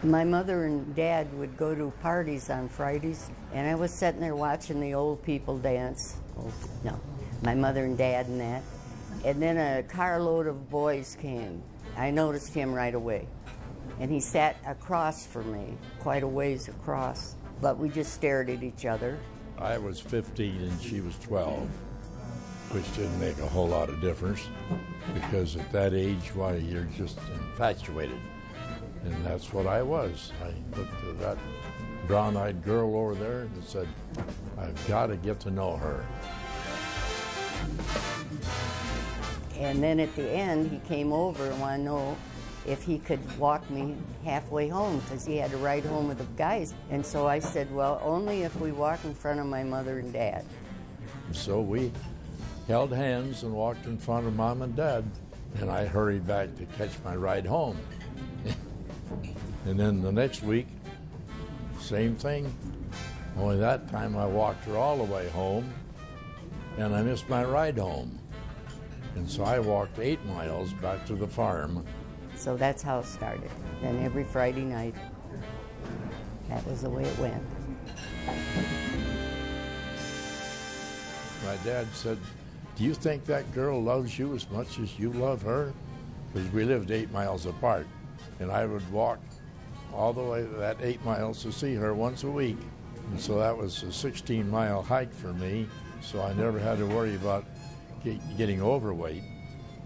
My mother and dad would go to parties on Fridays, and I was sitting there watching the old people dance. Oh, no, my mother and dad and that. And then a carload of boys came. I noticed him right away. And he sat across from me, quite a ways across. But we just stared at each other. I was 15 and she was 12, which didn't make a whole lot of difference, because at that age, why, you're just infatuated. And that's what I was. I looked at that brown-eyed girl over there and said, I've got to get to know her. And then at the end, he came over and wanted to know if he could walk me halfway home, because he had to ride home with the guys. And so I said, well, only if we walk in front of my mother and dad. So we held hands and walked in front of Mom and Dad, and I hurried back to catch my ride home. And then the next week, same thing. Only that time I walked her all the way home, and I missed my ride home. And so I walked 8 miles back to the farm. So that's how it started. Then every Friday night, that was the way it went. My dad said, do you think that girl loves you as much as you love her? Because we lived 8 miles apart, and I would walk all the way that 8 miles to see her once a week. And so that was a 16-mile hike for me, so I never had to worry about getting overweight.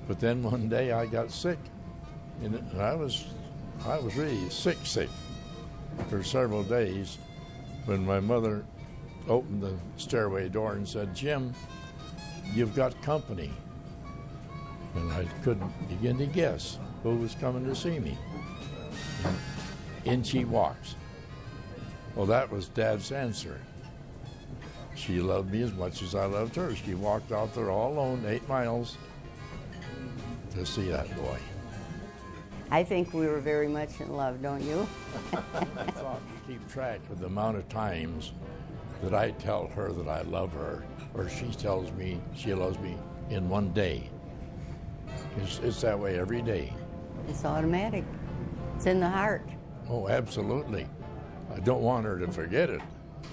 But then one day I got sick, and I was really sick for several days, when my mother opened the stairway door and said, Jim, you've got company. And I couldn't begin to guess who was coming to see me. And in she walks. Well, that was Dad's answer. She loved me as much as I loved her. She walked out there all alone, 8 miles, to see that boy. I think we were very much in love, don't you? I thought to keep track of the amount of times that I tell her that I love her, or she tells me she loves me in one day. It's that way every day. It's automatic. It's in the heart. Oh, absolutely. I don't want her to forget it,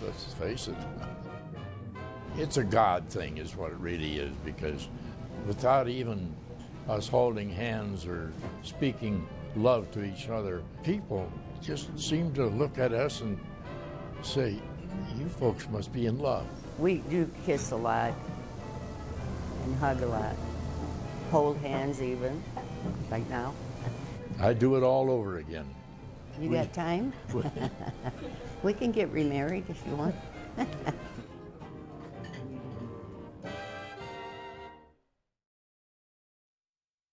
let's face it. It's a God thing is what it really is, because without even us holding hands or speaking love to each other, people just seem to look at us and say, you folks must be in love. We do kiss a lot and hug a lot. Hold hands even, like now. I do it all over again. You got time? We can get remarried if you want.